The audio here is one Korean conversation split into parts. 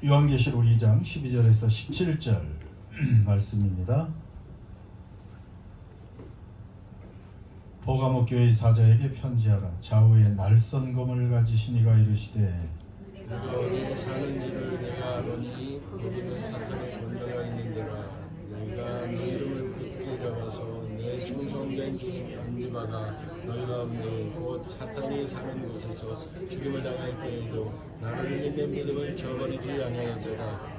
요한계시록 2장 12절에서 17절 말씀입니다. 버가모 교회의 사자에게 편지하라. 좌우에 날선검을 가지신 이가 이르시되 내가 어디에 사는지를 내가 아노니 거기는 사탄의 권세가 있는데라. 내가 네 이름을 굳게 잡아서 내 충성된 주 안디바가 너희 가운데 곧 사탄이 사는 곳에서 죽임을 당할 때에도 나를 믿는 믿음을 저버리지 아니하였더라.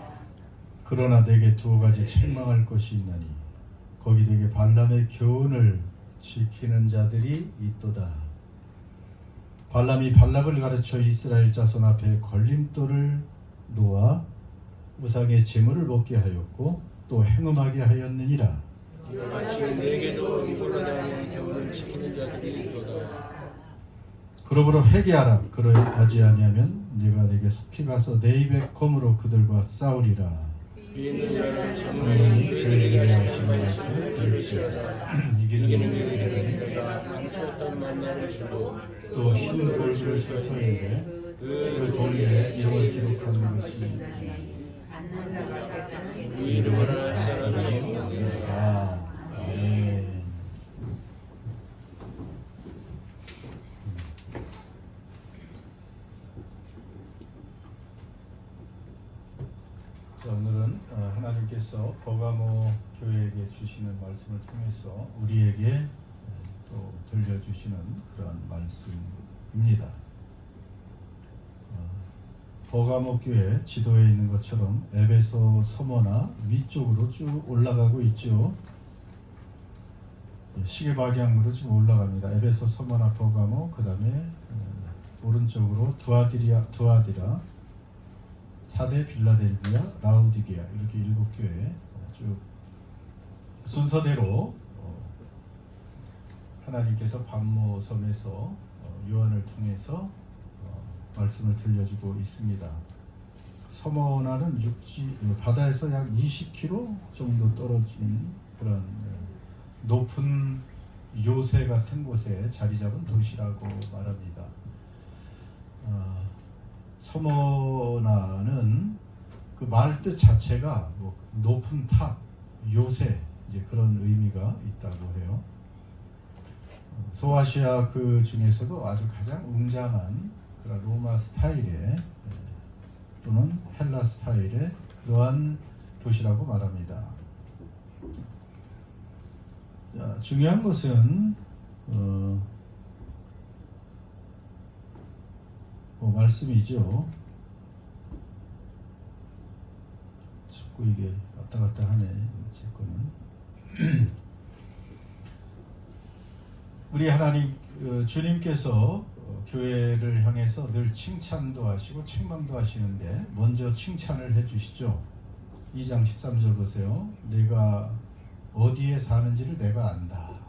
그러나 내게 두 가지 책망할 것이 있나니 거기 내게 발람의 교훈을 지키는 자들이 있도다. 발람이 발락을 가르쳐 이스라엘 자손 앞에 걸림돌을 놓아 우상의 제물을 먹게 하였고 또 행음하게 하였느니라. 이와 같이 내게도 이걸로 당하는 교훈을 지키는 자들이 있도다. 그러므로 회개하라. 그러하지 아니하면 네가 내게 속히 가서 내 입의 검으로 그들과 싸우리라. 이 있는 자는 성령이 참으로 그에게 그에게 하시는 말씀 말씀을 들을지어다. 이기는 이기는 자에게는 그에게는 내가 감추었던 만나를 주고 또 흰 돌을 줄 터인데 그 돌에 이름을 기록하는 것이 우리 이름을 알 사람이 없느니라. 아멘. 자, 오늘은 하나님께서 버가모 교회에게 주시는 말씀을 통해서 우리에게 또 들려주시는 그런 말씀입니다. 버가모 교회 지도에 있는 것처럼 에베소 서머나 위쪽으로 쭉 올라가고 있죠. 시계 방향으로 지금 올라갑니다. 에베소 서머나 버가모, 그 다음에 오른쪽으로 두아디라, 사대 빌라델비아, 라우디게아, 이렇게 7교회 쭉 순서대로 하나님께서 반모섬에서 요한을 통해서 말씀을 들려주고 있습니다. 서머나는 바다에서 약 20km 정도 떨어진 그런 높은 요새 같은 곳에 자리 잡은 도시라고 말합니다. 서머나는 그 말 뜻 자체가 뭐 높은 탑, 요새, 이제 그런 의미가 있다고 해요. 소아시아 그 중에서도 아주 가장 웅장한 그런 로마 스타일의 또는 헬라 스타일의 그러한 도시라고 말합니다. 자, 중요한 것은 말씀이죠. 자꾸 이게 왔다 갔다 하네. 제 거는. 우리 하나님 주님께서 교회를 향해서 늘 칭찬도 하시고 책망도 하시는데 먼저 칭찬을 해주시죠. 2장 13절 보세요. 내가 어디에 사는지를 내가 안다.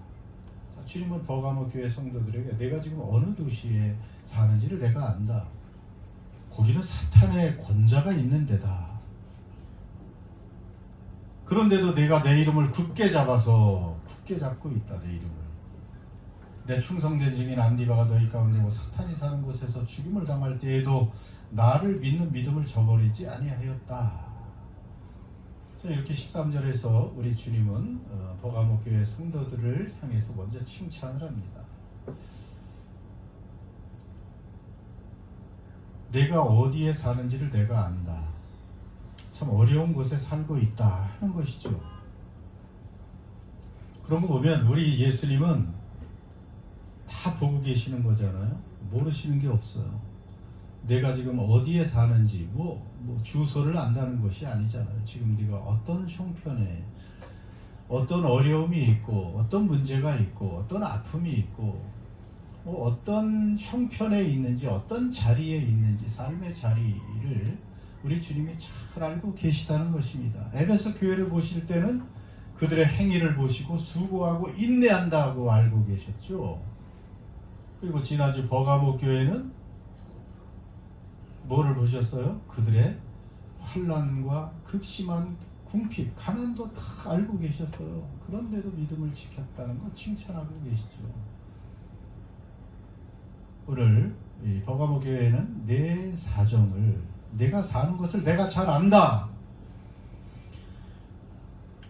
자, 주님은 버가모 교회 성도들에게 내가 지금 어느 도시에 사는지를 내가 안다. 거기는 사탄의 권자가 있는 데다. 그런데도 내가 내 이름을 굳게 잡고 있다. 내 이름을. 내 충성된 증인 안디바가 너희 가운데 사탄이 사는 곳에서 죽임을 당할 때에도 나를 믿는 믿음을 저버리지 아니하였다. 이렇게 13절에서 우리 주님은 버가모 교회 성도들을 향해서 먼저 칭찬을 합니다. 내가 어디에 사는지를 내가 안다. 참 어려운 곳에 살고 있다 하는 것이죠. 그런 거 보면 우리 예수님은 다 보고 계시는 거잖아요. 모르시는 게 없어요. 내가 지금 어디에 사는지 뭐 주소를 안다는 것이 아니잖아요. 지금 네가 어떤 형편에 어떤 어려움이 있고 어떤 문제가 있고 어떤 아픔이 있고 어떤 형편에 있는지 어떤 자리에 있는지 삶의 자리를 우리 주님이 잘 알고 계시다는 것입니다. 에베소 교회를 보실 때는 그들의 행위를 보시고 수고하고 인내한다고 알고 계셨죠. 그리고 지난주 버가모 교회는 뭐를 보셨어요? 그들의 환난과 극심한 궁핍, 가난도 다 알고 계셨어요. 그런데도 믿음을 지켰다는 거 칭찬하고 계시죠. 오늘 이 버가모 교회는 내 사정을 내가 사는 것을 내가 잘 안다.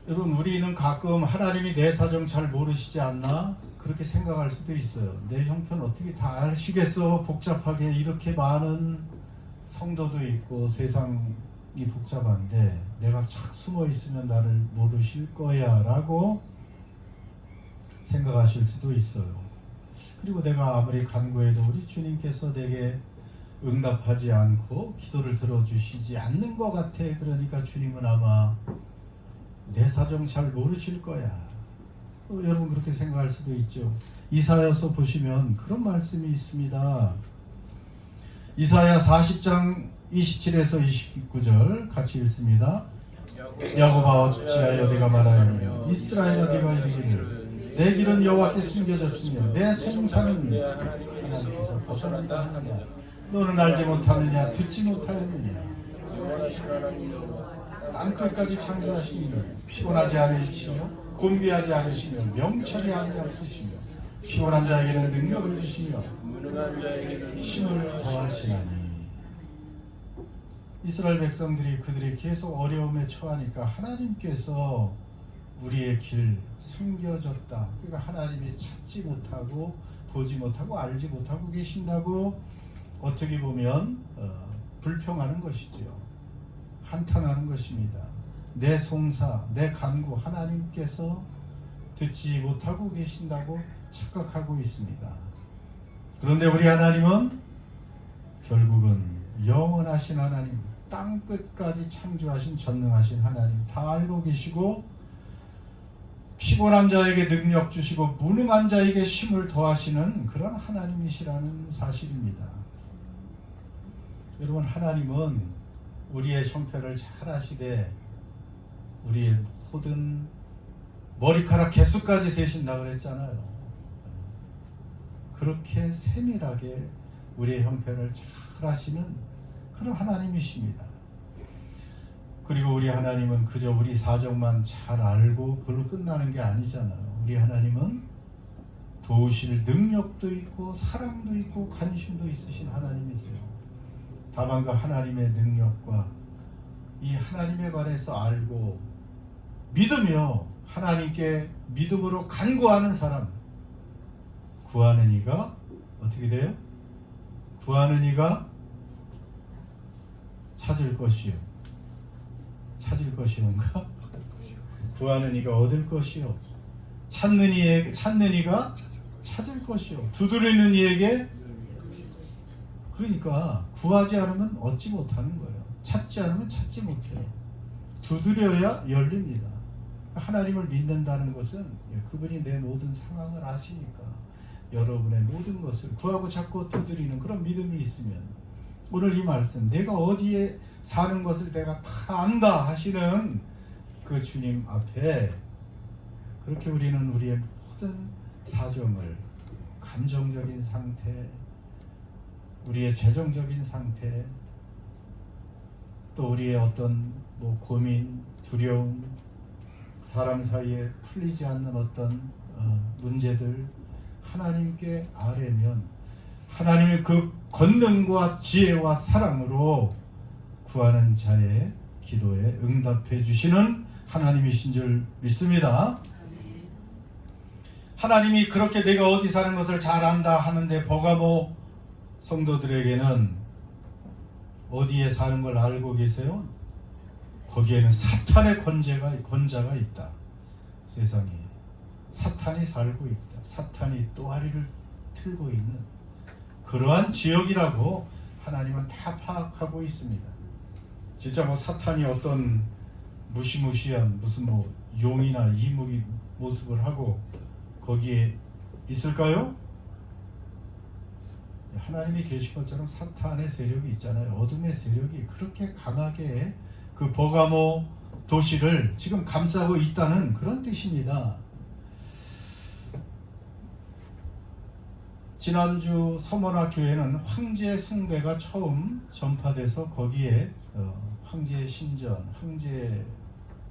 여러분, 우리는 가끔 하나님이 내 사정 잘 모르시지 않나? 그렇게 생각할 수도 있어요. 내 형편 어떻게 다 아시겠어? 복잡하게 이렇게 많은 성도도 있고 세상이 복잡한데 내가 착 숨어 있으면 나를 모르실 거야 라고 생각하실 수도 있어요. 그리고 내가 아무리 간구해도 우리 주님께서 내게 응답하지 않고 기도를 들어주시지 않는 것 같아. 그러니까 주님은 아마 내 사정 잘 모르실 거야. 여러분 그렇게 생각할 수도 있죠. 이사야서 보시면 그런 말씀이 있습니다. 이사야 40장 27에서 29절 같이 읽습니다. 야곱아 어찌하여 내가 말하였느냐 이스라엘아 내가 이르기를 내 길은 여호와께 숨겨졌으며 내 송사는 하나님께서 벗어난다 하느냐 너는 알지 못하느냐 듣지 못하였느냐 땅끝까지 창조하신 이는 피곤하지 않으시며 곤비하지 않으시며 명철이 아니하시며 피곤한 자에게는 능력을 주시며 무능한 자에게는 힘을 더하시나니. 이스라엘 백성들이 그들이 계속 어려움에 처하니까 하나님께서 우리의 길 숨겨졌다. 그러니까 하나님이 찾지 못하고 보지 못하고 알지 못하고 계신다고 어떻게 보면 불평하는 것이지요. 한탄하는 것입니다. 내 송사, 내 간구 하나님께서 듣지 못하고 계신다고 착각하고 있습니다. 그런데 우리 하나님은 결국은 영원하신 하나님, 땅 끝까지 창조하신 전능하신 하나님 다 알고 계시고 피곤한 자에게 능력 주시고 무능한 자에게 힘을 더하시는 그런 하나님이시라는 사실입니다. 여러분 하나님은 우리의 형편을 잘 아시되 우리의 모든 머리카락 개수까지 세신다 그랬잖아요. 그렇게 세밀하게 우리의 형편을 잘 아시는 그런 하나님이십니다. 그리고 우리 하나님은 그저 우리 사정만 잘 알고 그걸로 끝나는 게 아니잖아요. 우리 하나님은 도우실 능력도 있고 사랑도 있고 관심도 있으신 하나님이세요. 다만 그 하나님의 능력과 이 하나님에 관해서 알고 믿으며 하나님께 믿음으로 간구하는 사람, 구하는 이가 어떻게 돼요? 구하는 이가 찾을 것이요. 찾을 것이온가? 구하는 이가 얻을 것이요. 찾는 이가 찾을 것이요. 두드리는 이에게 그러니까 구하지 않으면 얻지 못하는 거예요. 찾지 않으면 찾지 못해요. 두드려야 열립니다. 하나님을 믿는다는 것은 그분이 내 모든 상황을 아시니까 여러분의 모든 것을 구하고 찾고 두드리는 그런 믿음이 있으면 오늘 이 말씀 내가 어디에 사는 것을 내가 다 안다 하시는 그 주님 앞에 그렇게 우리는 우리의 모든 사정을 감정적인 상태 우리의 재정적인 상태 또 우리의 어떤 고민, 두려움 사람 사이에 풀리지 않는 어떤 문제들 하나님께 아뢰면 하나님의 그 권능과 지혜와 사랑으로 구하는 자의 기도에 응답해 주시는 하나님이신 줄 믿습니다. 하나님이 그렇게 내가 어디 사는 것을 잘 안다 하는데 버가모 성도들에게는 어디에 사는 걸 알고 계세요? 거기에는 사탄의 권자가 있다. 세상에 사탄이 살고 있다. 사탄이 또아리를 틀고 있는 그러한 지역이라고 하나님은 다 파악하고 있습니다. 진짜 사탄이 어떤 무시무시한 무슨 용이나 이무기 모습을 하고 거기에 있을까요? 하나님이 계신 것처럼 사탄의 세력이 있잖아요. 어둠의 세력이 그렇게 강하게 그 버가모 도시를 지금 감싸고 있다는 그런 뜻입니다. 지난주 서머나 교회는 황제 숭배가 처음 전파돼서 거기에 황제 신전, 황제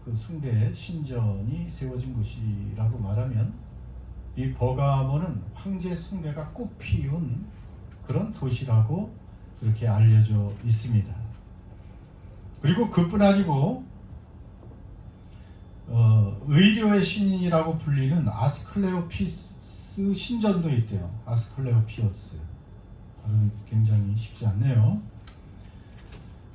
그 숭배의 신전이 세워진 곳이라고 말하면 이 버가모는 황제 숭배가 꽃피운 그런 도시라고 그렇게 알려져 있습니다. 그리고 그뿐 아니고 의료의 신인이라고 불리는 아스클레오피스 신전도 있대요. 아스클레오피어스. 굉장히 쉽지 않네요.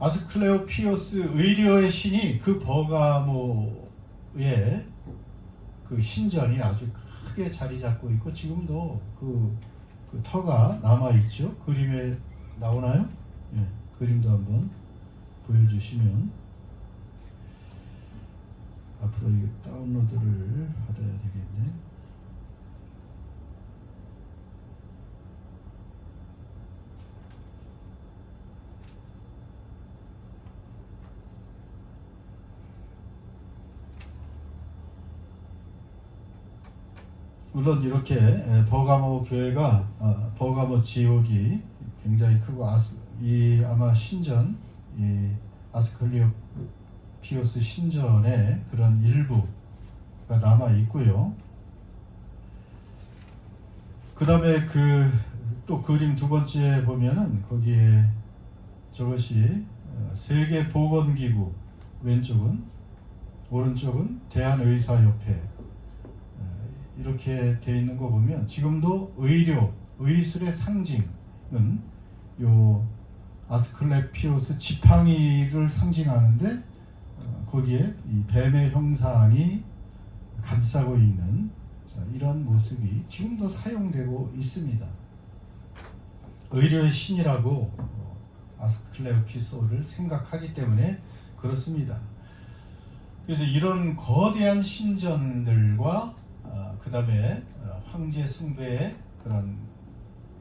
아스클레오피어스 의료의 신이 그 버가모의 그 신전이 아주 크게 자리 잡고 있고 지금도 그 터가 남아있죠. 그림에 나오나요? 예, 그림도 한번 보여주시면 앞으로 이거 다운로드를 받아야 되겠네. 물론 이렇게 버가모 교회가 버가모 지역이 굉장히 크고 아마 신전 아스클레오피오스 신전의 그런 일부가 남아 있고요. 그 다음에 또 그림 두 번째 보면은 거기에 저것이 세계보건기구 왼쪽은, 오른쪽은 대한의사협회 이렇게 되어 있는 거 보면 지금도 의술의 상징은 요 아스클레피오스 지팡이를 상징하는데 거기에 이 뱀의 형상이 감싸고 있는 이런 모습이 지금도 사용되고 있습니다. 의료의 신이라고 아스클레피오스를 생각하기 때문에 그렇습니다. 그래서 이런 거대한 신전들과 그 다음에 황제 숭배의 그런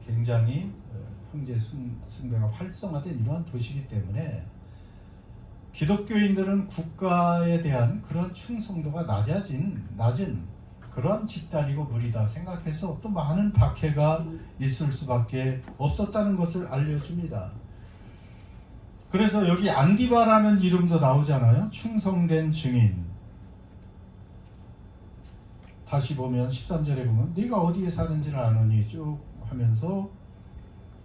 굉장히 황제 숭배가 활성화된 이러한 도시이기 때문에 기독교인들은 국가에 대한 그런 충성도가 낮은 그런 집단이고 무리다 생각해서 또 많은 박해가 있을 수밖에 없었다는 것을 알려줍니다. 그래서 여기 안디바라는 이름도 나오잖아요. 충성된 증인. 다시 보면 13절에 보면 네가 어디에 사는지를 아노니 쭉 하면서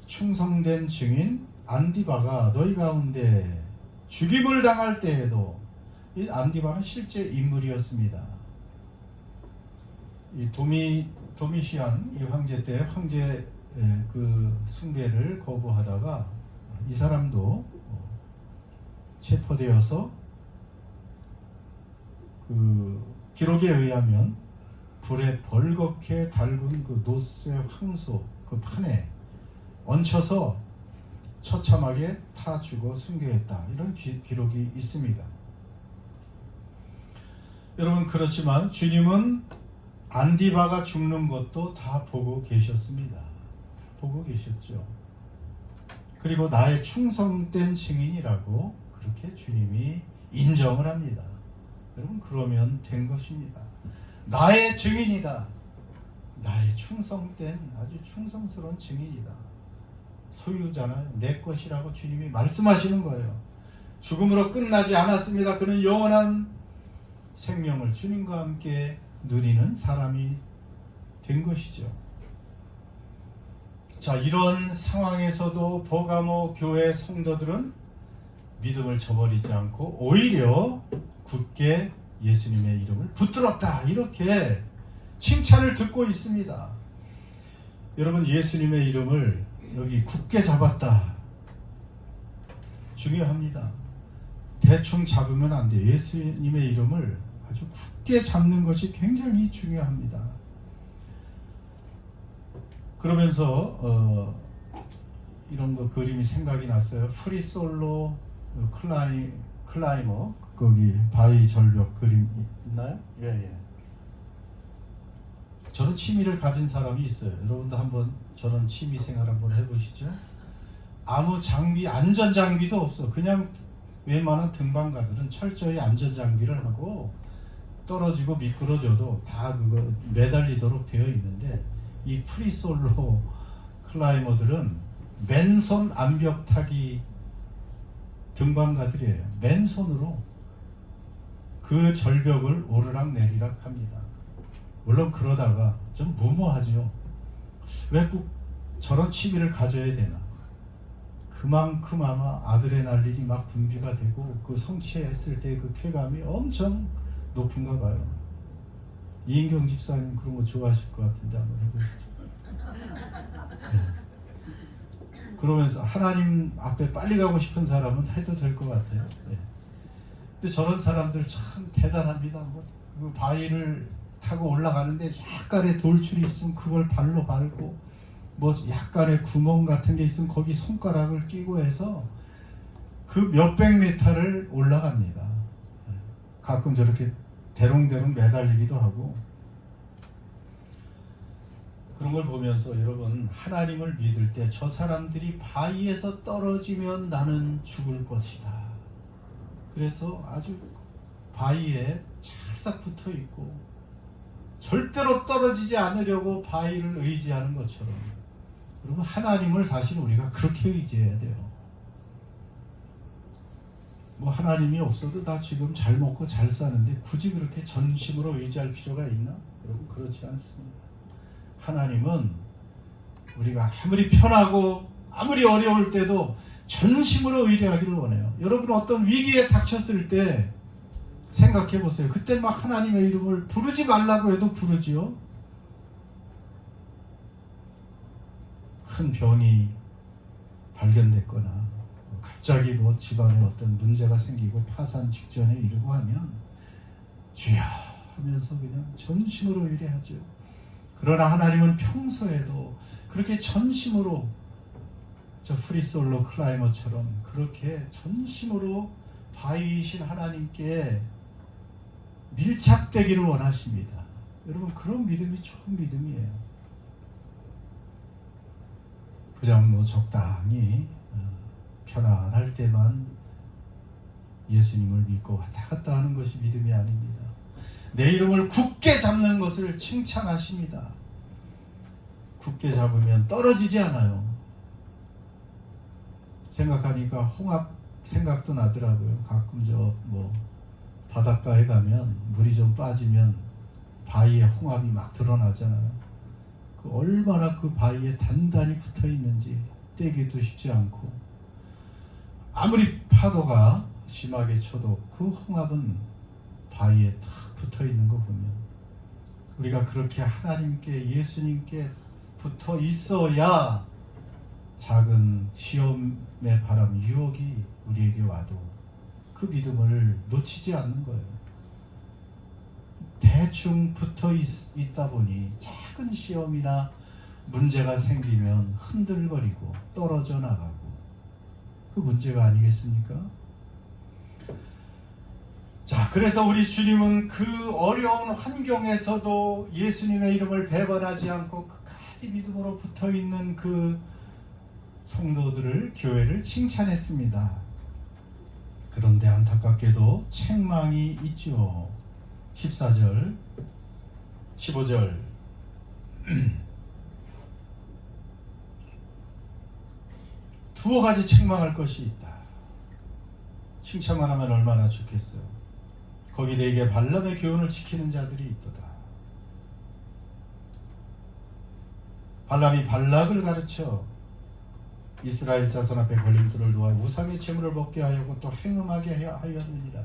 충성된 증인 안디바가 너희 가운데 죽임을 당할 때에도, 이 안디바는 실제 인물이었습니다. 이 도미시안 이 황제 때 황제 그 숭배를 거부하다가 이 사람도 체포되어서 그 기록에 의하면 불에 벌겋게 달군 그 노스의 황소 그 판에 얹혀서 처참하게 타 죽어 순교했다. 이런 기록이 있습니다. 여러분, 그렇지만 주님은 안디바가 죽는 것도 다 보고 계셨습니다. 보고 계셨죠. 그리고 나의 충성된 증인이라고 그렇게 주님이 인정을 합니다. 여러분, 그러면 된 것입니다. 나의 증인이다. 나의 충성된 아주 충성스러운 증인이다. 소유잖아요. 내 것이라고 주님이 말씀하시는 거예요. 죽음으로 끝나지 않았습니다. 그는 영원한 생명을 주님과 함께 누리는 사람이 된 것이죠. 자, 이런 상황에서도 버가모 교회 성도들은 믿음을 저버리지 않고 오히려 굳게 예수님의 이름을 붙들었다. 이렇게 칭찬을 듣고 있습니다. 여러분, 예수님의 이름을 여기 굳게 잡았다. 중요합니다. 대충 잡으면 안 돼요. 예수님의 이름을 아주 굳게 잡는 것이 굉장히 중요합니다. 그러면서 이런 거 그림이 생각이 났어요. 프리솔로 클라이머 거기 바위 절벽 그림 있나요? 예. 저런 취미를 가진 사람이 있어요. 여러분도 한번 저런 취미 생활 한번 해보시죠. 아무 장비, 안전 장비도 없어. 그냥 웬만한 등반가들은 철저히 안전 장비를 하고 떨어지고 미끄러져도 다 그거 매달리도록 되어 있는데, 이 프리솔로 클라이머들은 맨손 암벽 타기 등반가들이에요. 맨손으로 그 절벽을 오르락 내리락 합니다. 물론 그러다가 좀 무모하죠. 왜 꼭 저런 취미를 가져야 되나? 그만큼 아마 아드레날린이 막 분비가 되고 그 성취했을 때 그 쾌감이 엄청 높은가 봐요. 이인경 집사님 그런 거 좋아하실 것 같은데 한번 해보시죠. 그러면서 하나님 앞에 빨리 가고 싶은 사람은 해도 될 것 같아요. 근데 저런 사람들 참 대단합니다. 그 바위를 타고 올라가는데 약간의 돌출이 있으면 그걸 발로 밟고 뭐 약간의 구멍 같은 게 있으면 거기 손가락을 끼고 해서 그 몇백 미터를 올라갑니다. 가끔 저렇게 대롱대롱 매달리기도 하고. 그런 걸 보면서 여러분, 하나님을 믿을 때 저 사람들이 바위에서 떨어지면 나는 죽을 것이다. 그래서 아주 바위에 찰싹 붙어 있고 절대로 떨어지지 않으려고 바위를 의지하는 것처럼, 여러분, 하나님을 사실 우리가 그렇게 의지해야 돼요. 뭐 하나님이 없어도 나 지금 잘 먹고 잘 사는데 굳이 그렇게 전심으로 의지할 필요가 있나? 여러분, 그렇지 않습니다. 하나님은 우리가 아무리 편하고 아무리 어려울 때도 전심으로 의뢰하기를 원해요. 여러분, 어떤 위기에 닥쳤을 때 생각해 보세요. 그때 막 하나님의 이름을 부르지 말라고 해도 부르지요. 큰 병이 발견됐거나 갑자기 뭐 집안에 어떤 문제가 생기고 파산 직전에 이르고 하면 주여 하면서 그냥 전심으로 의뢰하죠. 그러나 하나님은 평소에도 그렇게 전심으로, 저 프리솔로 클라이머처럼 그렇게 전심으로 바위이신 하나님께 밀착되기를 원하십니다. 여러분, 그런 믿음이 좋은 믿음이에요. 그냥 뭐 적당히 편안할 때만 예수님을 믿고 왔다 갔다 하는 것이 믿음이 아닙니다. 내 이름을 굳게 잡는 것을 칭찬하십니다. 굳게 잡으면 떨어지지 않아요. 생각하니까 홍합 생각도 나더라고요. 가끔 저 뭐 바닷가에 가면 물이 좀 빠지면 바위에 홍합이 막 드러나잖아요. 그 얼마나 그 바위에 단단히 붙어 있는지 떼기도 쉽지 않고, 아무리 파도가 심하게 쳐도 그 홍합은 바위에 탁 붙어 있는 거 보면, 우리가 그렇게 하나님께, 예수님께 붙어 있어야 작은 시험의 바람, 유혹이 우리에게 와도 그 믿음을 놓치지 않는 거예요. 대충 붙어 있다 보니 작은 시험이나 문제가 생기면 흔들거리고 떨어져 나가고, 그 문제가 아니겠습니까? 자, 그래서 우리 주님은 그 어려운 환경에서도 예수님의 이름을 배반하지 않고 끝까지 믿음으로 붙어 있는 그 성도들을, 교회를 칭찬했습니다. 그런데 안타깝게도 책망이 있죠. 14절, 15절. 두어 가지 책망할 것이 있다. 칭찬만 하면 얼마나 좋겠어요. 거기 내게 발람의 교훈을 지키는 자들이 있도다. 발람이 발락을 가르쳐 이스라엘 자손 앞에 걸림돌을 놓아 우상의 제물을 먹게 하였고 또 행음하게 하였느니라.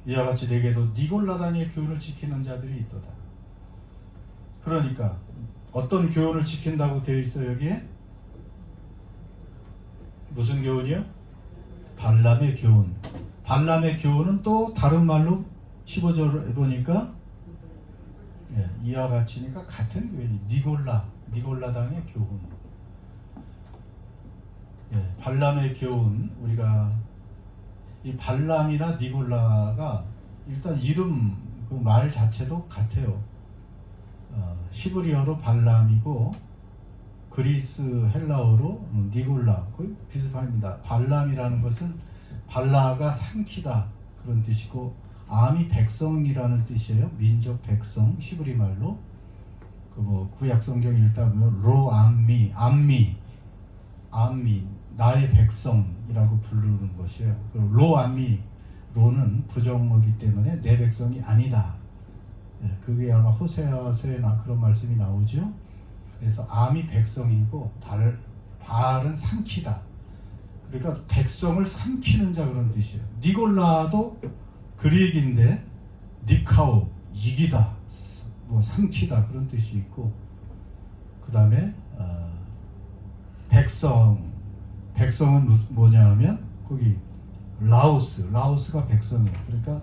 이와 같이 내게도 니골라당의 교훈을 지키는 자들이 있도다. 그러니까 어떤 교훈을 지킨다고 되어 있어요? 여기에 무슨 교훈이요? 발람의 교훈. 발람의 교훈은 또 다른 말로 15절에 보니까 이와 같이니까 같은 교훈이 니골라당의 교훈. 발람의 교훈, 우리가 이 발람이나 니골라가 일단 이름 그 말 자체도 같아요. 히브리어로 발람이고 그리스 헬라어로 니골라, 거의 비슷합니다. 발람이라는 것은 발라가 삼키다 그런 뜻이고, 암이 백성이라는 뜻이에요. 민족 백성, 히브리 말로. 그 뭐 구약 성경 읽다 보면 로암미, 암미, 나의 백성이라고 부르는 것이에요. 로암미, 로는 부정어기 때문에 내 백성이 아니다. 그게 아마 호세아서에 그런 말씀이 나오죠. 그래서 암이 백성이고 발은 삼키다. 그러니까 백성을 삼키는 자 그런 뜻이에요. 니골라도 그릭인데 니카오 이기다, 뭐 삼키다 그런 뜻이 있고, 그 다음에 백성은 뭐냐 하면 거기 라오스가 백성이에요. 그러니까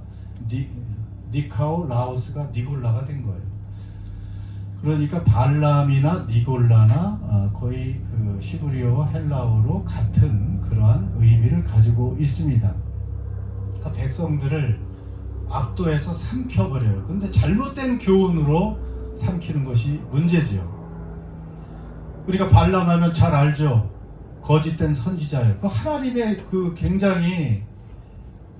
니카오 라오스가 니골라가 된 거예요. 그러니까 발람이나 니골라나 거의 그 히브리어와 헬라어로 같은 그러한 의미를 가지고 있습니다. 그러니까 백성들을 압도해서 삼켜버려요. 근데 잘못된 교훈으로 삼키는 것이 문제지요. 우리가 발람하면 잘 알죠. 거짓된 선지자예요. 그 하나님의 그 굉장히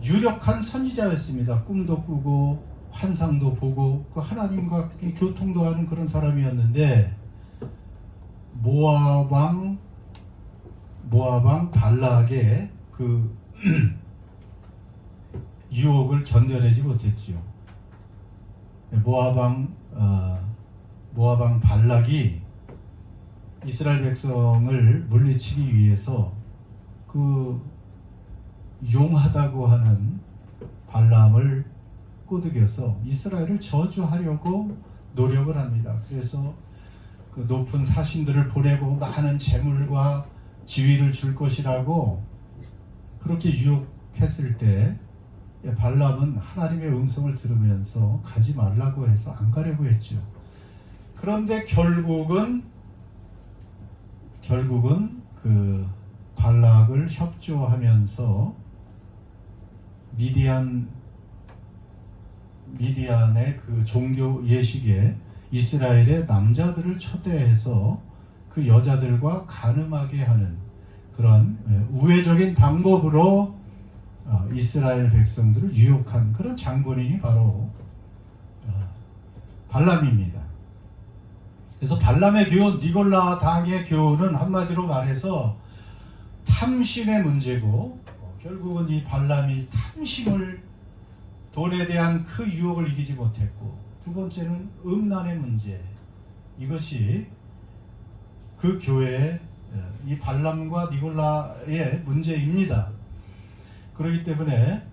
유력한 선지자였습니다. 꿈도 꾸고 환상도 보고 그 하나님과 교통도 하는 그런 사람이었는데, 모압 왕 발락의 그 유혹을 견뎌내지 못했지요. 모압 왕 발락이 이스라엘 백성을 물리치기 위해서 그 용하다고 하는 발람을 꼬드겨서 이스라엘을 저주하려고 노력을 합니다. 그래서 그 높은 사신들을 보내고 많은 재물과 지위를 줄 것이라고 그렇게 유혹했을 때, 발람은 하나님의 음성을 들으면서 가지 말라고 해서 안 가려고 했죠. 그런데 결국은 그 발락을 협조하면서 미디안의 그 종교 예식에 이스라엘의 남자들을 초대해서 그 여자들과 간음하게 하는 그런 우회적인 방법으로 이스라엘 백성들을 유혹한 그런 장본인이 바로 발람입니다. 그래서 발람의 교훈, 니골라 당의 교훈은 한마디로 말해서 탐심의 문제고, 결국은 이 발람이 돈에 대한 그 유혹을 이기지 못했고, 두 번째는 음란의 문제, 이것이 그 교회의 이 발람과 니골라의 문제입니다. 그렇기 때문에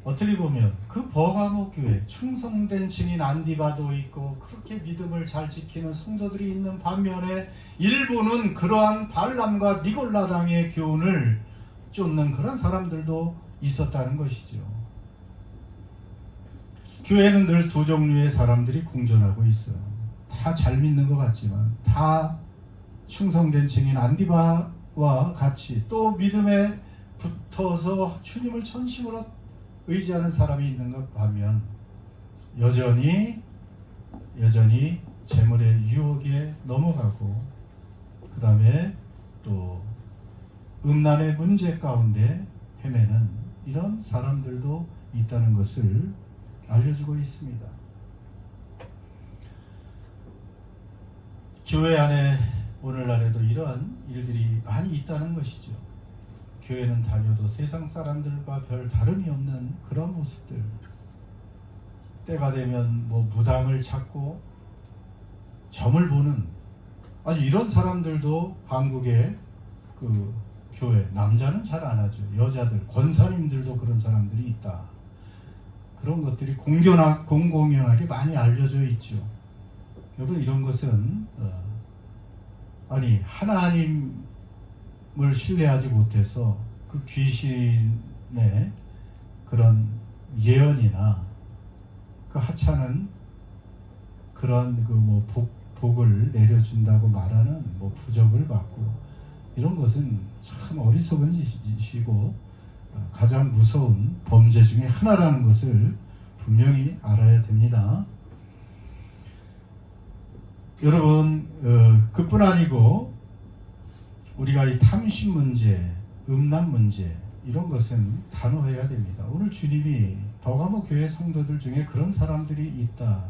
어떻게 보면 그 버가모 교회 충성된 증인 안디바도 있고 그렇게 믿음을 잘 지키는 성도들이 있는 반면에 일부는 그러한 발람과 니골라 당의 교훈을 쫓는 그런 사람들도 있었다는 것이죠. 교회는 늘 두 종류의 사람들이 공존하고 있어요. 다 잘 믿는 것 같지만, 다 충성된 증인 안디바와 같이 또 믿음에 붙어서 주님을 전심으로 의지하는 사람이 있는 것 반면, 여전히 재물의 유혹에 넘어가고, 그 다음에 또 음란의 문제 가운데 헤매는 이런 사람들도 있다는 것을 알려주고 있습니다. 교회 안에 오늘날에도 이러한 일들이 많이 있다는 것이죠. 교회는 다녀도 세상 사람들과 별 다름이 없는 그런 모습들, 때가 되면 뭐 무당을 찾고 점을 보는 아주 이런 사람들도 한국의 그 교회, 남자는 잘 안 하죠. 여자들, 권사님들도 그런 사람들이 있다. 그런 것들이 공공연하게 많이 알려져 있죠. 여러분, 이런 것은 하나님을 신뢰하지 못해서 그 귀신의 그런 예언이나 그 하찮은 그런 그 뭐 복을 내려준다고 말하는 뭐 부적을 받고, 이런 것은 참 어리석은 짓이고 가장 무서운 범죄 중에 하나라는 것을 분명히 알아야 됩니다. 여러분, 그뿐 아니고 우리가 이 탐심 문제, 음란 문제, 이런 것은 단호해야 됩니다. 오늘 주님이 버가모 교회 성도들 중에 그런 사람들이 있다,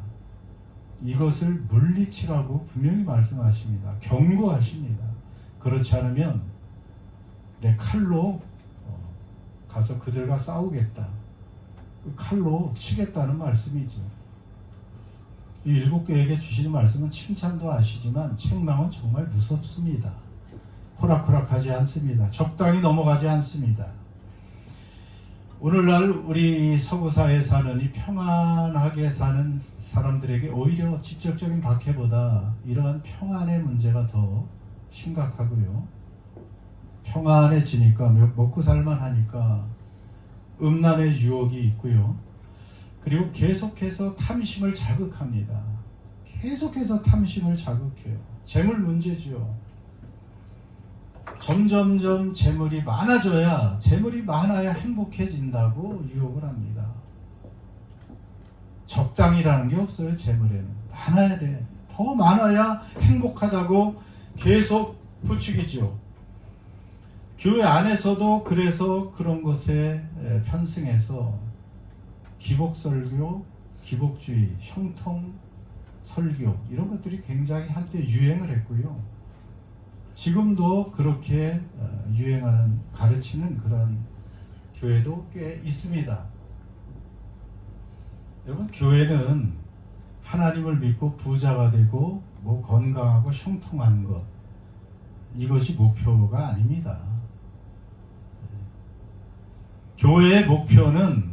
이것을 물리치라고 분명히 말씀하십니다. 경고하십니다. 그렇지 않으면 내 칼로 가서 그들과 싸우겠다, 그 칼로 치겠다는 말씀이죠. 이 일곱 교회에게 주시는 말씀은 칭찬도 아시지만 책망은 정말 무섭습니다. 호락호락하지 않습니다. 적당히 넘어가지 않습니다. 오늘날 우리 서구사회에 사는 이 평안하게 사는 사람들에게 오히려 직접적인 박해보다 이러한 평안의 문제가 더 심각하고요. 평안해지니까 먹고 살만하니까 음란의 유혹이 있고요. 그리고 계속해서 탐심을 자극합니다. 계속해서 탐심을 자극해요. 재물 문제죠. 점점점 재물이 많아져야, 재물이 많아야 행복해진다고 유혹을 합니다. 적당이라는 게 없어요. 재물에는 많아야 돼. 더 많아야 행복하다고 계속 부추기죠. 교회 안에서도 그래서 그런 것에 편승해서 기복설교, 기복주의, 형통 설교 이런 것들이 굉장히 한때 유행을 했고요. 지금도 그렇게 유행하는, 가르치는 그런 교회도 꽤 있습니다. 여러분, 교회는 하나님을 믿고 부자가 되고 뭐 건강하고 형통한 것, 이것이 목표가 아닙니다. 교회의 목표는,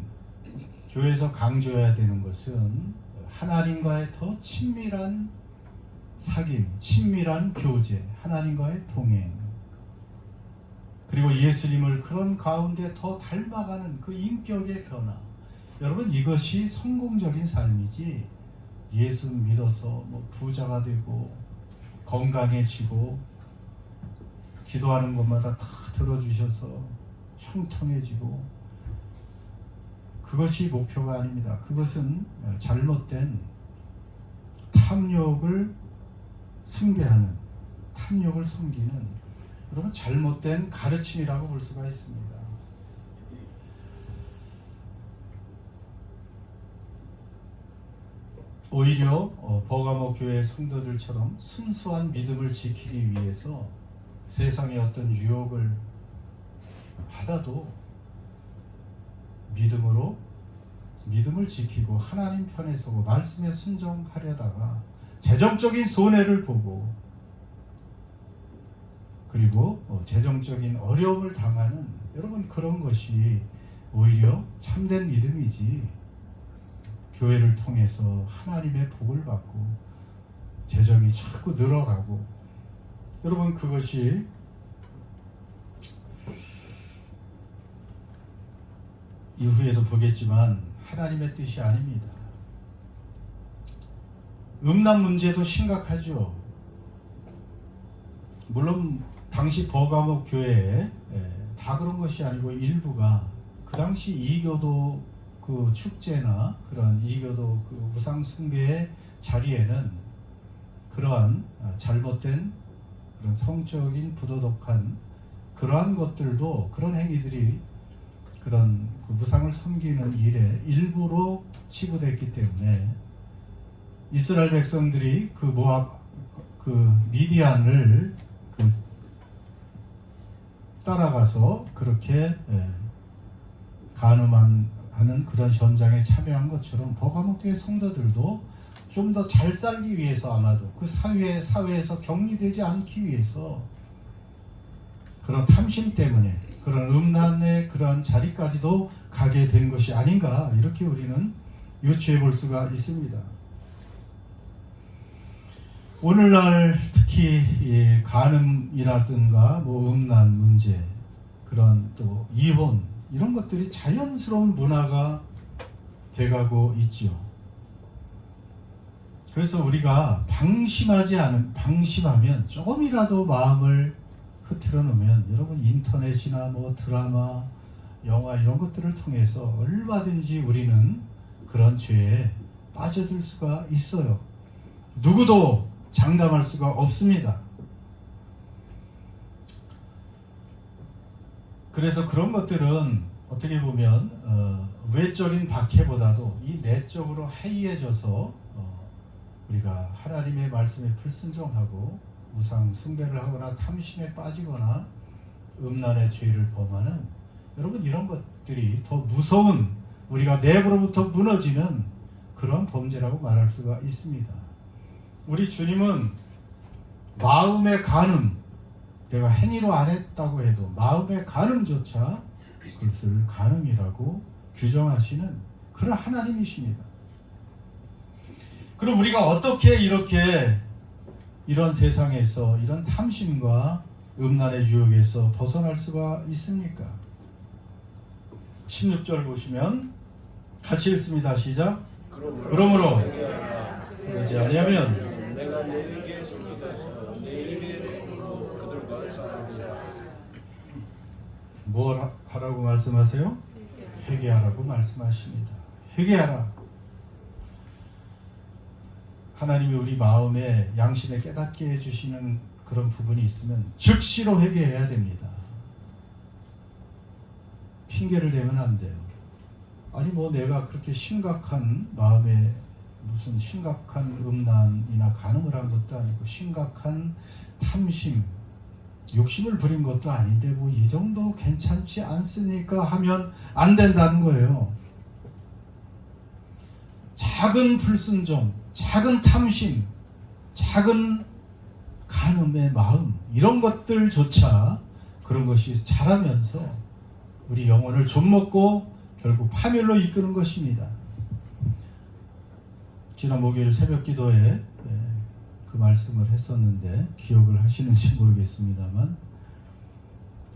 교회에서 강조해야 되는 것은 하나님과의 더 친밀한 사귐, 친밀한 교제, 하나님과의 동행, 그리고 예수님을 그런 가운데 더 닮아가는 그 인격의 변화. 여러분, 이것이 성공적인 삶이지, 예수 믿어서 뭐 부자가 되고 건강해지고 기도하는 것마다 다 들어주셔서 형통해지고, 그것이 목표가 아닙니다. 그것은 잘못된 탐욕을 숭배하는, 탐욕을 섬기는, 여러분, 잘못된 가르침이라고 볼 수가 있습니다. 오히려 버가모 교회 성도들처럼 순수한 믿음을 지키기 위해서 세상의 어떤 유혹을 받아도 믿음을 지키고 하나님 편에 서고 말씀에 순종하려다가 재정적인 손해를 보고, 그리고 재정적인 어려움을 당하는, 여러분, 그런 것이 오히려 참된 믿음이지, 교회를 통해서 하나님의 복을 받고 재정이 자꾸 늘어가고, 여러분, 그것이 이후에도 보겠지만 하나님의 뜻이 아닙니다. 음란 문제도 심각하죠. 물론 당시 버가모 교회에 다 그런 것이 아니고 일부가, 그 당시 이교도 그 축제나 그런 이교도 그 우상 숭배의 자리에는 그러한 잘못된 그런 성적인 부도덕한 그러한 것들도, 그런 행위들이 그런 그 우상을 섬기는 일에 일부로 치부됐기 때문에 이스라엘 백성들이 그 모압, 그 미디안을 따라가서 그렇게 간음하는 그런 현장에 참여한 것처럼 버가모 교회 성도들도 좀 더 잘 살기 위해서, 아마도 그 사회에서 격리되지 않기 위해서 그런 탐심 때문에 그런 음란의 그런 자리까지도 가게 된 것이 아닌가, 이렇게 우리는 유추해 볼 수가 있습니다. 오늘날 특히 간음이라든가 뭐 음란 문제, 그런 또 이혼, 이런 것들이 자연스러운 문화가 돼가고 있죠. 그래서 우리가 방심하면, 조금이라도 마음을 흐트러 놓으면, 여러분, 인터넷이나 뭐 드라마, 영화 이런 것들을 통해서 얼마든지 우리는 그런 죄에 빠져들 수가 있어요. 누구도 장담할 수가 없습니다. 그래서 그런 것들은 어떻게 보면 외적인 박해보다도 이 내적으로 해이해져서 우리가 하나님의 말씀에 불순종하고 우상 숭배를 하거나 탐심에 빠지거나 음란의 죄를 범하는, 여러분, 이런 것들이 더 무서운, 우리가 내부로부터 무너지는 그런 범죄라고 말할 수가 있습니다. 우리 주님은 마음의 간음, 내가 행위로 안 했다고 해도 마음의 간음조차 그것을 간음이라고 규정하시는 그런 하나님이십니다. 그럼 우리가 어떻게 이렇게 이런 세상에서 이런 탐심과 음란의 유혹에서 벗어날 수가 있습니까? 16절 보시면 같이 읽습니다. 시작. 그러므로 그러지 아니하면 내가 너에게 속에서 내 입에 내고 그들과 싸우리라. 뭘 하라고 말씀하세요? 회개하라고 말씀하십니다. 회개하라. 하나님이 우리 마음에 양심에 깨닫게 해주시는 그런 부분이 있으면 즉시로 회개해야 됩니다. 핑계를 대면 안 돼요. 아니 뭐 내가 그렇게 심각한 마음에 무슨 심각한 음란이나 간음을 한 것도 아니고 심각한 탐심, 욕심을 부린 것도 아닌데 뭐 이 정도 괜찮지 않습니까? 하면 안 된다는 거예요. 작은 불순종, 작은 탐심, 작은 간음의 마음, 이런 것들조차 그런 것이 자라면서 우리 영혼을 좀먹고 결국 파멸로 이끄는 것입니다. 지난 목요일 새벽 기도에 그 말씀을 했었는데 기억을 하시는지 모르겠습니다만,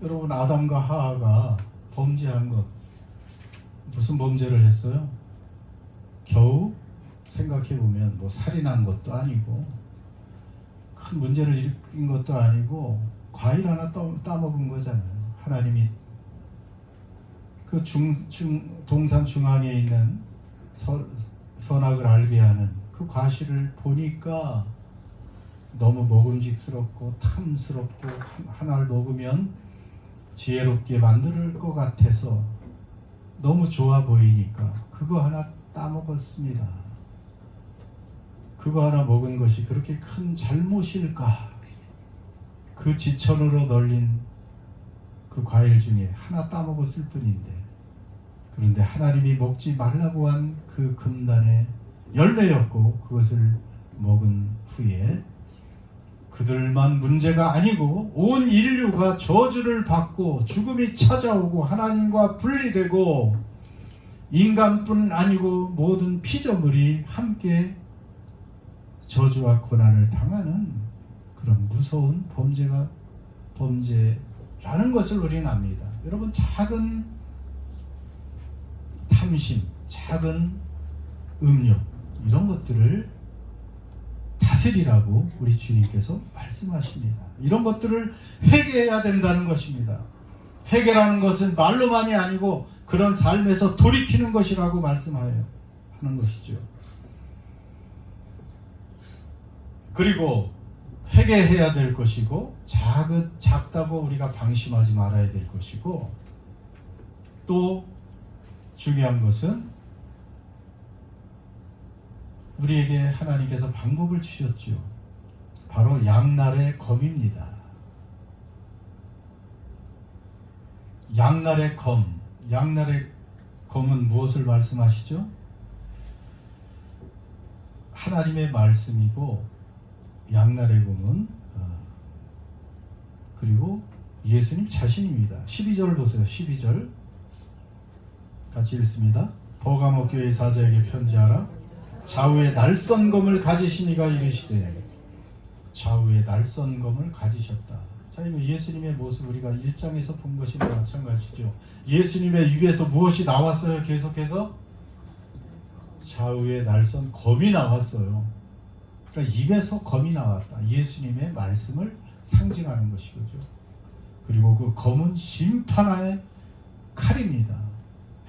여러분 아담과 하하가 범죄한 것, 무슨 범죄를 했어요? 겨우 생각해보면 뭐 살인한 것도 아니고 큰 문제를 일으킨 것도 아니고 과일 하나 따먹은 거잖아요. 하나님이 그 동산 중앙에 있는 선악을 알게 하는 그 과실을 보니까 너무 먹음직스럽고 탐스럽고 하나를 먹으면 지혜롭게 만들 것 같아서 너무 좋아 보이니까 그거 하나 따먹었습니다. 그거 하나 먹은 것이 그렇게 큰 잘못일까? 그 지천으로 널린 그 과일 중에 하나 따먹었을 뿐인데, 그런데 하나님이 먹지 말라고 한 그 금단의 열매였고 그것을 먹은 후에 그들만 문제가 아니고 온 인류가 저주를 받고 죽음이 찾아오고 하나님과 분리되고 인간뿐 아니고 모든 피조물이 함께 저주와 고난을 당하는 그런 무서운 범죄라는 것을 우리는 압니다. 여러분, 작은 탐심, 작은 음욕, 이런 것들을 다스리라고 우리 주님께서 말씀하십니다. 이런 것들을 회개해야 된다는 것입니다. 회개라는 것은 말로만이 아니고 그런 삶에서 돌이키는 것이라고 말씀하는 것이죠. 그리고 회개해야 될 것이고 작다고 우리가 방심하지 말아야 될 것이고, 또 중요한 것은 우리에게 하나님께서 방법을 주셨죠. 바로 양날의 검입니다. 양날의 검은 무엇을 말씀하시죠? 하나님의 말씀이고, 양날의 검은 그리고 예수님 자신입니다. 12절을 보세요. 12절 같이 읽습니다. 버가모 교회 사자에게 편지하라. 좌우에 날선 검을 가지시니가 이르시되. 좌우에 날선 검을 가지셨다. 자, 이거 예수님의 모습 우리가 1장에서 본 것이나 마찬가지죠. 예수님의 입에서 무엇이 나왔어요? 계속해서 좌우에 날선 검이 나왔어요. 그러니까 입에서 검이 나왔다. 예수님의 말씀을 상징하는 것이죠. 그리고 그 검은 심판의 칼입니다.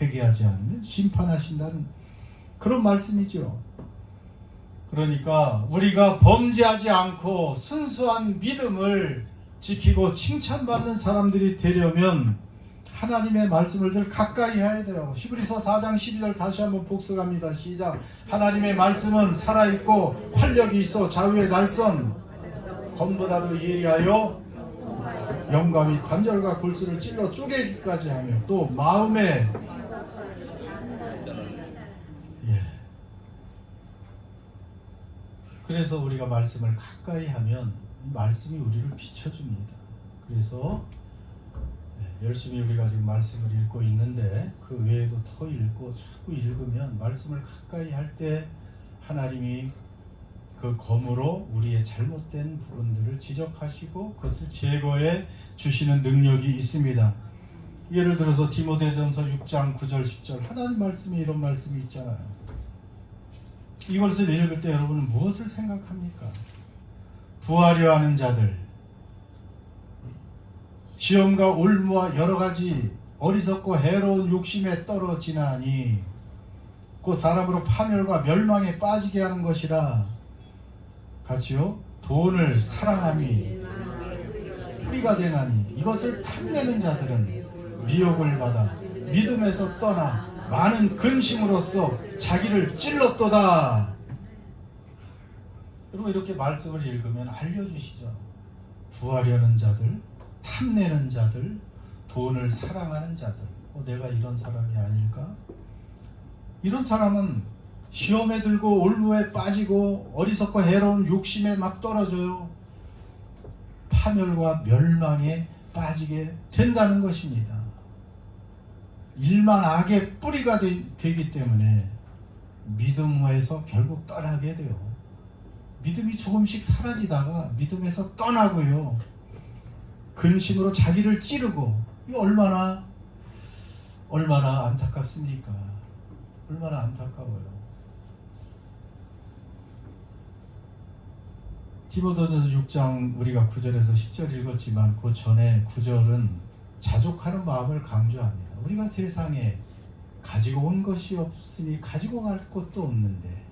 회개하지 않으면 심판하신다는 그런 말씀이죠. 그러니까 우리가 범죄하지 않고 순수한 믿음을 지키고 칭찬받는 사람들이 되려면 하나님의 말씀을 늘 가까이 해야 돼요. 히브리서 4장 12절 다시 한번 복습합니다. 시작. 하나님의 말씀은 살아있고 활력이 있어 좌우의 날선 검보다도 예리하여 영과 및 관절과 골수를 찔러 쪼개기까지 하며 또 마음에 그래서 우리가 말씀을 가까이 하면 말씀이 우리를 비춰줍니다. 그래서 열심히 우리가 지금 말씀을 읽고 있는데 그 외에도 더 읽고 자꾸 읽으면 말씀을 가까이 할 때 하나님이 그 검으로 우리의 잘못된 부분들을 지적하시고 그것을 제거해 주시는 능력이 있습니다. 예를 들어서 디모데전서 6장 9절 10절 하나님 말씀에 이런 말씀이 있잖아요. 이것을 읽을 때 여러분은 무엇을 생각합니까? 부하려 하는 자들, 시험과 올무와 여러 가지 어리석고 해로운 욕심에 떨어지나니 그 사람으로 파멸과 멸망에 빠지게 하는 것이라. 같이요. 돈을 사랑함이 뿌리가 되나니 이것을 탐내는 자들은 미혹을 받아 믿음에서 떠나 많은 근심으로써 자기를 찔렀도다. 여러분 이렇게 말씀을 읽으면 알려주시죠. 부하려는 자들, 탐내는 자들, 돈을 사랑하는 자들. 내가 이런 사람이 아닐까? 이런 사람은 시험에 들고 올무에 빠지고 어리석고 해로운 욕심에 막 떨어져요. 파멸과 멸망에 빠지게 된다는 것입니다. 일만 악의 뿌리가 되기 때문에 믿음에서 결국 떠나게 돼요. 믿음이 조금씩 사라지다가 믿음에서 떠나고요. 근심으로 자기를 찌르고. 이거 얼마나 안타깝습니까? 얼마나 안타까워요. 디모데전서 6장 우리가 9절에서 10절 읽었지만 그 전에 9절은 자족하는 마음을 강조합니다. 우리가 세상에 가지고 온 것이 없으니 가지고 갈 것도 없는데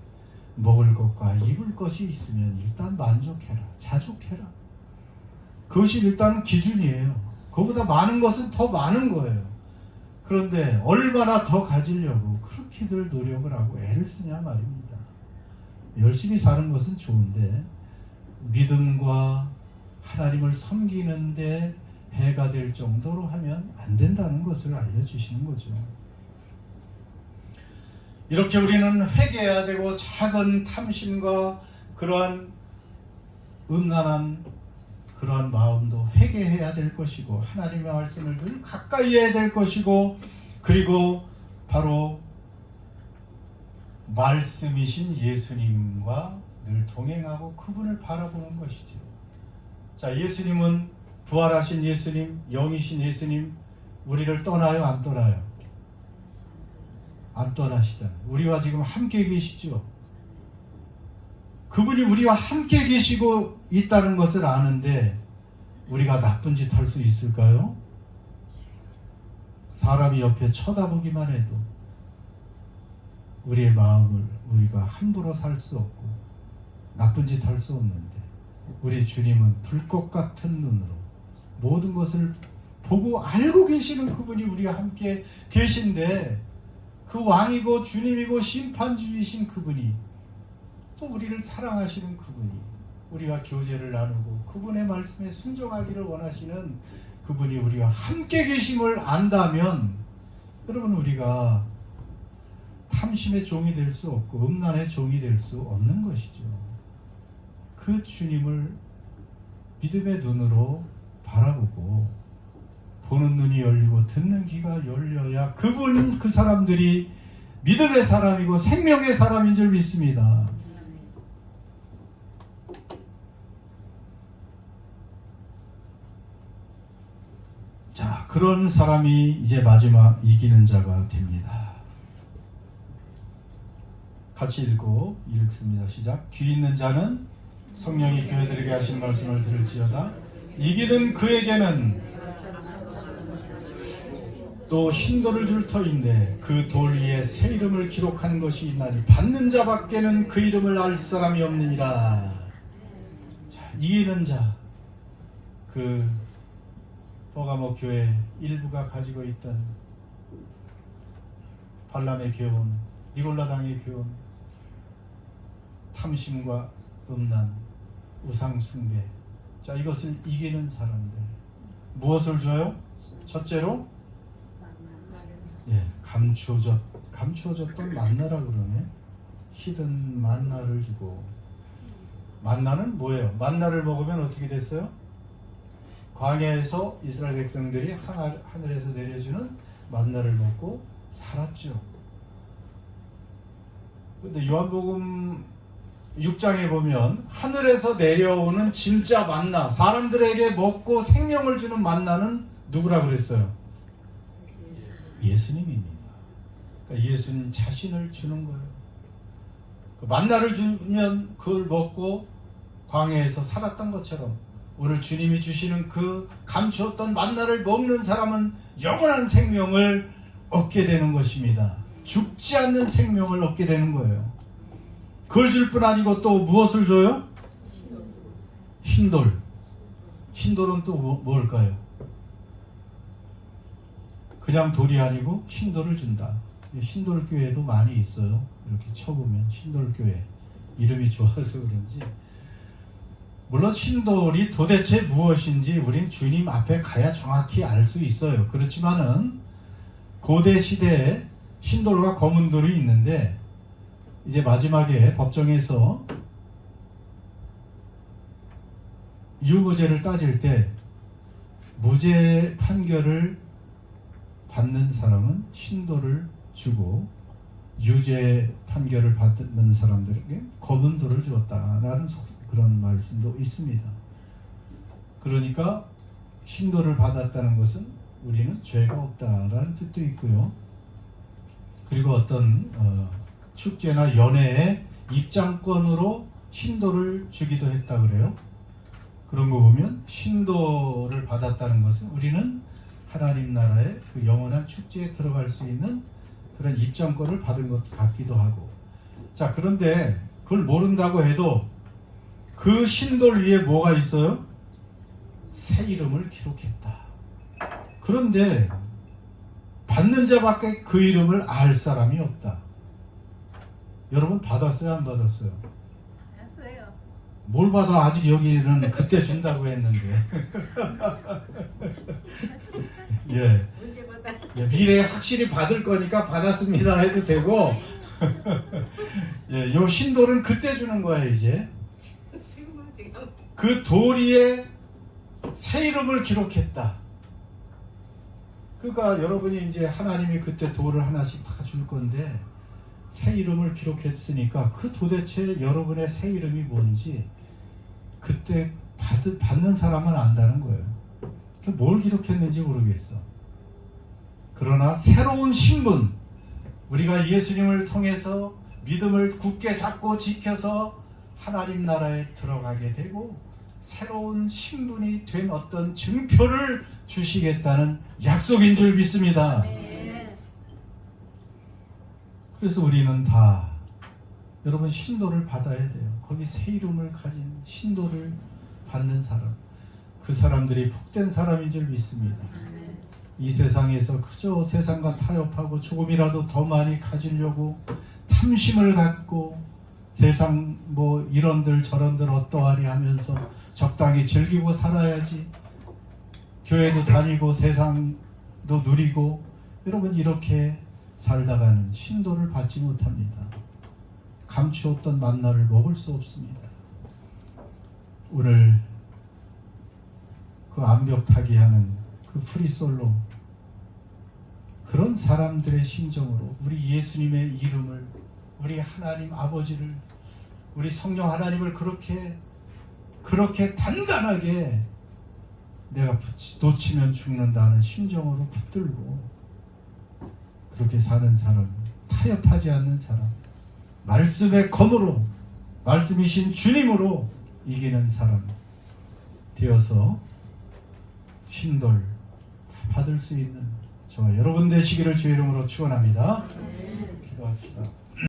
먹을 것과 입을 것이 있으면 일단 만족해라. 자족해라. 그것이 일단 기준이에요. 그보다 많은 것은 더 많은 거예요. 그런데 얼마나 더 가지려고 그렇게들 노력을 하고 애를 쓰냐 말입니다. 열심히 사는 것은 좋은데 믿음과 하나님을 섬기는데 해가 될 정도로 하면 안 된다는 것을 알려주시는 거죠. 이렇게 우리는 회개해야 되고 작은 탐심과 그러한 음란한 그러한 마음도 회개해야 될 것이고 하나님의 말씀을 늘 가까이 해야 될 것이고 그리고 바로 말씀이신 예수님과 늘 동행하고 그분을 바라보는 것이죠. 자, 예수님은 부활하신 예수님, 영이신 예수님 우리를 떠나요? 안 떠나요? 안 떠나시잖아요. 우리와 지금 함께 계시죠. 그분이 우리와 함께 계시고 있다는 것을 아는데 우리가 나쁜 짓 할 수 있을까요? 사람이 옆에 쳐다보기만 해도 우리의 마음을 우리가 함부로 살 수 없고 나쁜 짓 할 수 없는데 우리 주님은 불꽃 같은 눈으로 모든 것을 보고 알고 계시는 그분이 우리와 함께 계신데 그 왕이고 주님이고 심판주이신 그분이 또 우리를 사랑하시는 그분이 우리가 교제를 나누고 그분의 말씀에 순종하기를 원하시는 그분이 우리와 함께 계심을 안다면 여러분 우리가 탐심의 종이 될 수 없고 음란의 종이 될 수 없는 것이죠. 그 주님을 믿음의 눈으로 바라보고 보는 눈이 열리고 듣는 귀가 열려야 그 사람들이 믿음의 사람이고 생명의 사람인 줄 믿습니다. 자, 그런 사람이 이제 마지막 이기는 자가 됩니다. 같이 읽습니다. 시작. 귀 있는 자는 성령이 교회들에게 하신 말씀을 들을지어다. 이기는 그에게는 또 흰돌을 줄 터인데 그 돌 위에 새 이름을 기록한 것이 있나니 받는 자밖에는 그 이름을 알 사람이 없느니라. 자, 이기는 자, 그 버가모 교회 일부가 가지고 있던 발람의 교훈, 니골라당의 교훈, 탐심과 음란, 우상숭배. 자, 이것을 이기는 사람들 무엇을 줘요? 첫째로 감추어졌던 만나라 그러네. 히든 만나를 주고. 만나는 뭐예요? 만나를 먹으면 어떻게 됐어요? 광야에서 이스라엘 백성들이 하늘에서 내려주는 만나를 먹고 살았죠. 근데 요한복음 6장에 보면 하늘에서 내려오는 진짜 만나, 사람들에게 먹고 생명을 주는 만나는 누구라 그랬어요? 예수님입니다. 그러니까 예수님 자신을 주는 거예요. 그 만나를 주면 그걸 먹고 광야에서 살았던 것처럼 오늘 주님이 주시는 그 감추었던 만나를 먹는 사람은 영원한 생명을 얻게 되는 것입니다. 죽지 않는 생명을 얻게 되는 거예요. 그걸 줄 뿐 아니고 또 무엇을 줘요? 흰돌. 흰돌은 또 뭘까요? 그냥 돌이 아니고 흰돌을 준다. 흰돌교회도 많이 있어요. 이렇게 쳐보면 흰돌교회. 이름이 좋아서 그런지. 물론 흰돌이 도대체 무엇인지 우린 주님 앞에 가야 정확히 알 수 있어요. 그렇지만은 고대 시대에 흰돌과 검은 돌이 있는데 이제 마지막에 법정에서 유무죄를 따질 때 무죄 판결을 받는 사람은 흰돌을 주고 유죄 판결을 받는 사람들에게 검은 돌을 주었다라는 그런 말씀도 있습니다. 그러니까 흰돌을 받았다는 것은 우리는 죄가 없다라는 뜻도 있고요. 그리고 어떤 축제나 연회의 입장권으로 흰돌을 주기도 했다 그래요. 그런 거 보면 흰돌을 받았다는 것은 우리는 하나님 나라의 그 영원한 축제에 들어갈 수 있는 그런 입장권을 받은 것 같기도 하고. 자, 그런데 그걸 모른다고 해도 그 흰돌 위에 뭐가 있어요? 새 이름을 기록했다. 그런데 받는 자밖에 그 이름을 알 사람이 없다. 여러분 받았어요? 안 받았어요? 받았어요. 뭘 받아? 아직 여기는 그때 준다고 했는데. 예. 문제보다 예, 미래에 확실히 받을 거니까 받았습니다 해도 되고. 예, 요 흰돌은 그때 주는 거야 이제. 지금 그 돌 위에 새 이름을 기록했다. 그러니까 여러분이 이제 하나님이 그때 돌을 하나씩 다 줄 건데 새 이름을 기록했으니까 그 도대체 여러분의 새 이름이 뭔지 그때 받는 사람은 안다는 거예요. 뭘 기록했는지 모르겠어. 그러나 새로운 신분, 우리가 예수님을 통해서 믿음을 굳게 잡고 지켜서 하나님 나라에 들어가게 되고 새로운 신분이 된 어떤 증표를 주시겠다는 약속인 줄 믿습니다. 네. 그래서 우리는 다 여러분 흰돌을 받아야 돼요. 거기 새 이름을 가진 흰돌을 받는 사람, 그 사람들이 복된 사람인 줄 믿습니다. 이 세상에서 그저 세상과 타협하고 조금이라도 더 많이 가지려고 탐심을 갖고 세상 뭐 이런들 저런들 어떠하리 하면서 적당히 즐기고 살아야지, 교회도 다니고 세상도 누리고, 여러분 이렇게 살다가는 흰돌을 받지 못합니다. 감추었던 만나를 먹을 수 없습니다. 오늘 그 암벽타기 하는 그 프리솔로, 그런 사람들의 심정으로 우리 예수님의 이름을, 우리 하나님 아버지를, 우리 성령 하나님을 그렇게 단단하게 내가 놓치면 죽는다는 심정으로 붙들고 그렇게 사는 사람, 타협하지 않는 사람, 말씀의 검으로, 말씀이신 주님으로 이기는 사람 되어서 흰돌 받을 수 있는 저와 여러분 되시기를 주의 이름으로 축원합니다. 기도합시다.